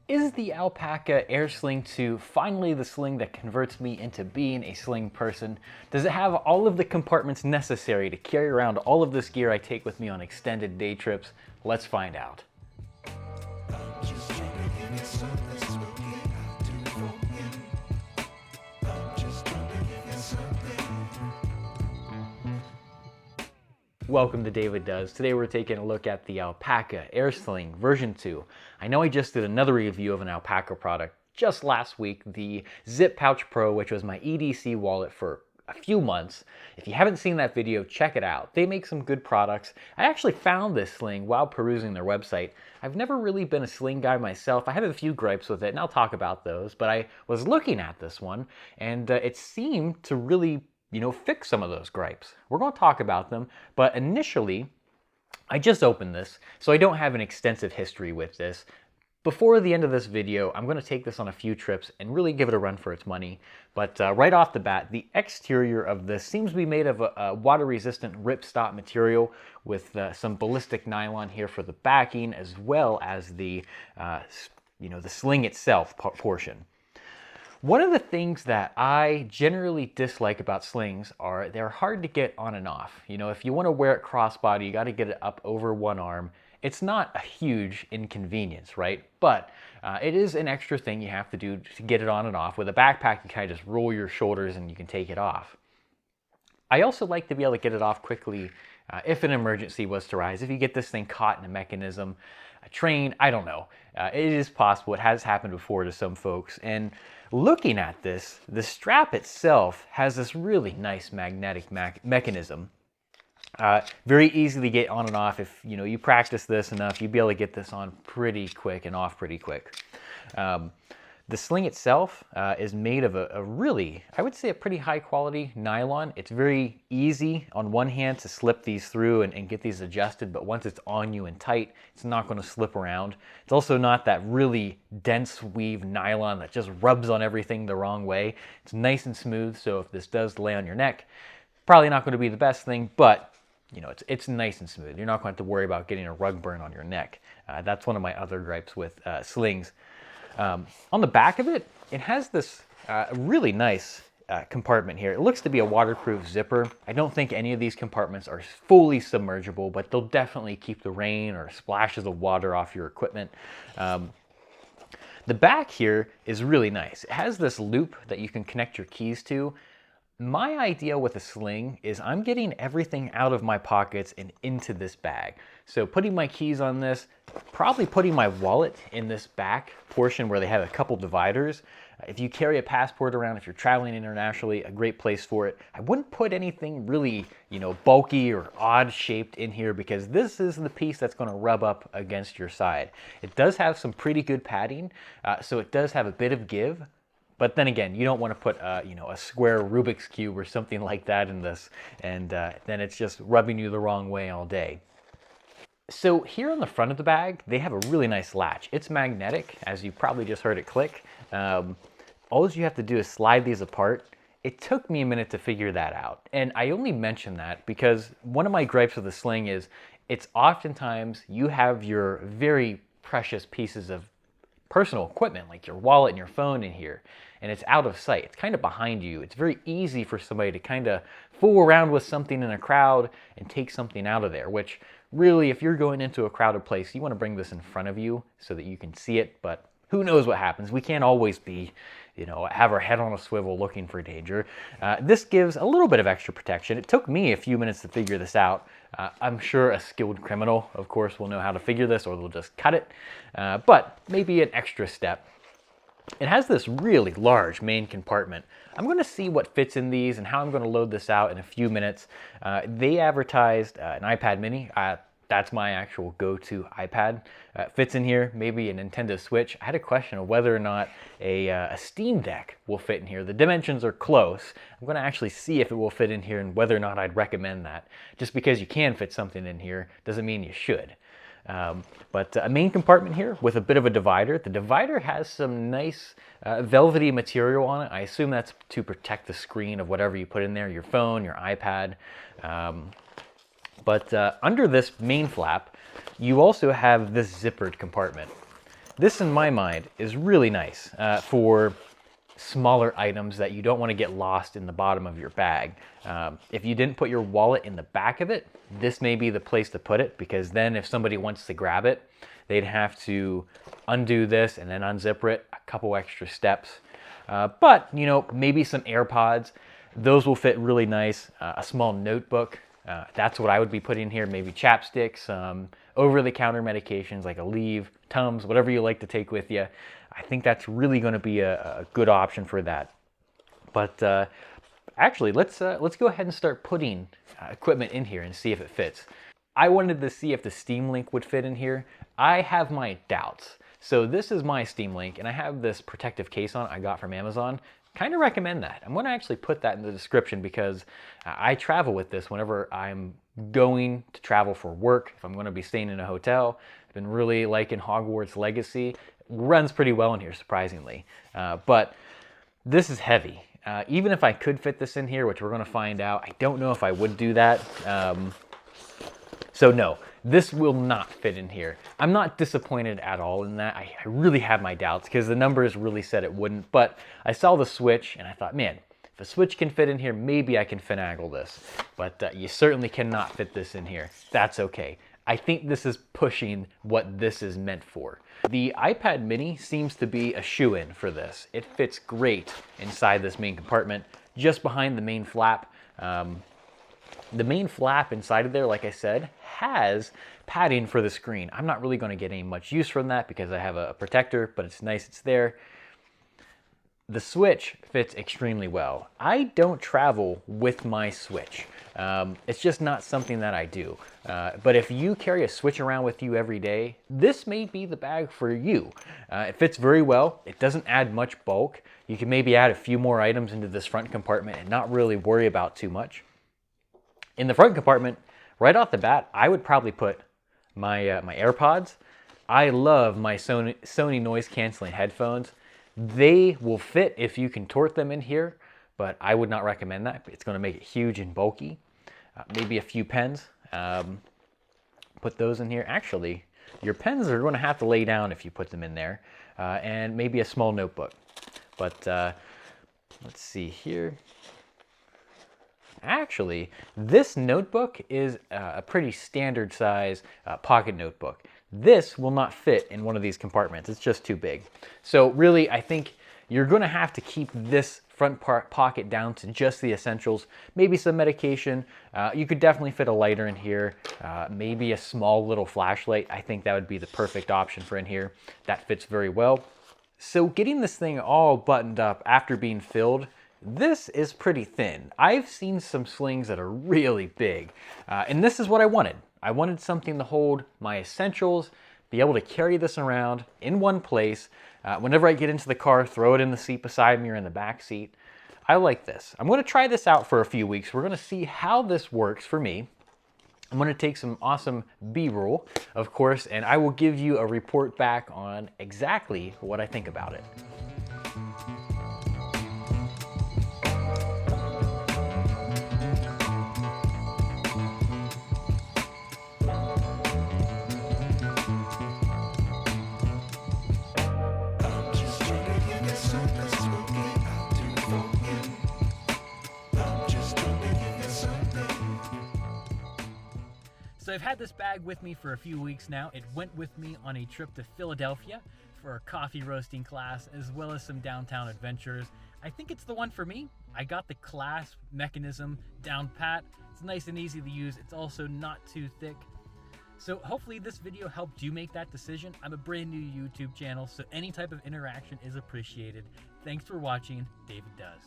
Is the ALPAKA Air Sling V2 finally the sling that converts me into being a sling person? Does it have all of the compartments necessary to carry around all of this gear I take with me on extended day trips? Let's find out. Welcome to David Does. Today we're taking a look at the ALPAKA Air Sling version 2. I know I just did another review of an ALPAKA product just last week, the Zip Pouch Pro, which was my EDC wallet for a few months. If you haven't seen that video, check it out. They make some good products. I actually found this sling while perusing their website. I've never really been a sling guy myself. I have a few gripes with it, and I'll talk about those, but I was looking at this one, and it seemed to really fix some of those gripes. We're going to talk about them, but initially, I just opened this, so I don't have an extensive history with this. Before the end of this video, I'm going to take this on a few trips and really give it a run for its money. But right off the bat, the exterior of this seems to be made of a water-resistant ripstop material with some ballistic nylon here for the backing, as well as the sling itself portion. One of the things that I generally dislike about slings are they're hard to get on and off. If you want to wear it crossbody, you got to get it up over one arm. It's not a huge inconvenience, right? But it is an extra thing you have to do to get it on and off. With a backpack, you kind of just roll your shoulders and you can take it off. I also like to be able to get it off quickly if an emergency was to rise. If you get this thing caught in a mechanism, a train, I don't know. It is possible. It has happened before to some folks. And looking at this, the strap itself has this really nice magnetic mechanism. Very easy to get on and off. If you practice this enough, you'll be able to get this on pretty quick and off pretty quick. The sling itself is made of a really, I would say, a pretty high quality nylon. It's very easy on one hand to slip these through and get these adjusted, but once it's on you and tight, it's not going to slip around. It's also not that really dense weave nylon that just rubs on everything the wrong way. It's nice and smooth, so if this does lay on your neck, probably not going to be the best thing, but it's nice and smooth. You're not going to have to worry about getting a rug burn on your neck. That's one of my other gripes with slings. On the back of it, it has this really nice compartment here. It looks to be a waterproof zipper. I don't think any of these compartments are fully submergible, but they'll definitely keep the rain or splashes of water off your equipment. The back here is really nice. It has this loop that you can connect your keys to. My idea with a sling is I'm getting everything out of my pockets and into this bag. So putting my keys on this, probably putting my wallet in this back portion where they have a couple dividers. If you carry a passport around, if you're traveling internationally, a great place for it. I wouldn't put anything really, bulky or odd shaped in here because this is the piece that's going to rub up against your side. It does have some pretty good padding, so it does have a bit of give. But then again, you don't want to put a square Rubik's Cube or something like that in this, and then it's just rubbing you the wrong way all day. So here on the front of the bag, they have a really nice latch. It's magnetic, as you probably just heard it click. All you have to do is slide these apart. It took me a minute to figure that out. And I only mention that because one of my gripes with the sling is it's oftentimes you have your very precious pieces of personal equipment like your wallet and your phone in here, and it's out of sight. It's kind of behind you. It's very easy for somebody to kind of fool around with something in a crowd and take something out of there, which really, if you're going into a crowded place, you want to bring this in front of you so that you can see it, but who knows what happens. We can't always be, have our head on a swivel looking for danger. This gives a little bit of extra protection. It took me a few minutes to figure this out. I'm sure a skilled criminal, of course, will know how to figure this, or they'll just cut it, but maybe an extra step. It has this really large main compartment. I'm going to see what fits in these and how I'm going to load this out in a few minutes. They advertised an iPad mini. That's my actual go-to iPad. Fits in here, maybe a Nintendo Switch. I had a question of whether or not a Steam Deck will fit in here. The dimensions are close. I'm going to actually see if it will fit in here and whether or not I'd recommend that. Just because you can fit something in here doesn't mean you should. But a main compartment here with a bit of a divider. The divider has some nice velvety material on it. I assume that's to protect the screen of whatever you put in there, your phone, your iPad. But under this main flap, you also have this zippered compartment. This, in my mind, is really nice for smaller items that you don't want to get lost in the bottom of your bag. If you didn't put your wallet in the back of it, this may be the place to put it, because then if somebody wants to grab it, they'd have to undo this and then unzip it, a couple extra steps. But, you know, maybe some AirPods, those will fit really nice. A small notebook, that's what I would be putting in here. Maybe chapsticks, over-the-counter medications like Aleve, Tums, whatever you like to take with you. I think that's really going to be a good option for that. But actually, let's go ahead and start putting equipment in here and see if it fits. I wanted to see if the Steam Link would fit in here. I have my doubts. So this is my Steam Link, and I have this protective case on it I got from Amazon. Kind of recommend that. I'm going to actually put that in the description, because I travel with this whenever I'm going to travel for work. If I'm going to be staying in a hotel, I've been really liking Hogwarts Legacy. It runs pretty well in here, surprisingly. But this is heavy. Even if I could fit this in here, which we're going to find out, I don't know if I would do that. So no, this will not fit in here. I'm not disappointed at all in that. I really have my doubts, because the numbers really said it wouldn't. But I saw the switch and I thought, man, if a switch can fit in here, maybe I can finagle this. But you certainly cannot fit this in here. That's okay. I think this is pushing what this is meant for. The iPad mini seems to be a shoo-in for this. It fits great inside this main compartment, just behind the main flap. The main flap inside of there, like I said, has padding for the screen. I'm not really going to get any much use from that because I have a protector, but it's nice it's there. The Switch fits extremely well. I don't travel with my Switch. It's just not something that I do. But if you carry a Switch around with you every day, this may be the bag for you. It fits very well. It doesn't add much bulk. You can maybe add a few more items into this front compartment and not really worry about too much. In the front compartment, right off the bat, I would probably put my my AirPods. I love my Sony noise canceling headphones. They will fit if you can tort them in here, but I would not recommend that. It's going to make it huge and bulky. Maybe a few pens. Put those in here. Actually, your pens are going to have to lay down if you put them in there. And maybe a small notebook. But let's see here. Actually, this notebook is a pretty standard size pocket notebook. This will not fit in one of these compartments. It's just too big. So really, I think you're going to have to keep this front pocket down to just the essentials. Maybe some medication. You could definitely fit a lighter in here. Maybe a small little flashlight. I think that would be the perfect option for in here. That fits very well. So getting this thing all buttoned up after being filled, this is pretty thin. I've seen some slings that are really big, and this is what I wanted. I wanted something to hold my essentials, be able to carry this around in one place. Whenever I get into the car, throw it in the seat beside me or in the back seat. I like this. I'm going to try this out for a few weeks. We're going to see how this works for me. I'm going to take some awesome B-roll, of course, and I will give you a report back on exactly what I think about it. So I've had this bag with me for a few weeks now. It went with me on a trip to Philadelphia for a coffee roasting class, as well as some downtown adventures. I think it's the one for me. I got the clasp mechanism down pat. It's nice and easy to use. It's also not too thick. So hopefully this video helped you make that decision. I'm a brand new YouTube channel, so any type of interaction is appreciated. Thanks for watching. David Does.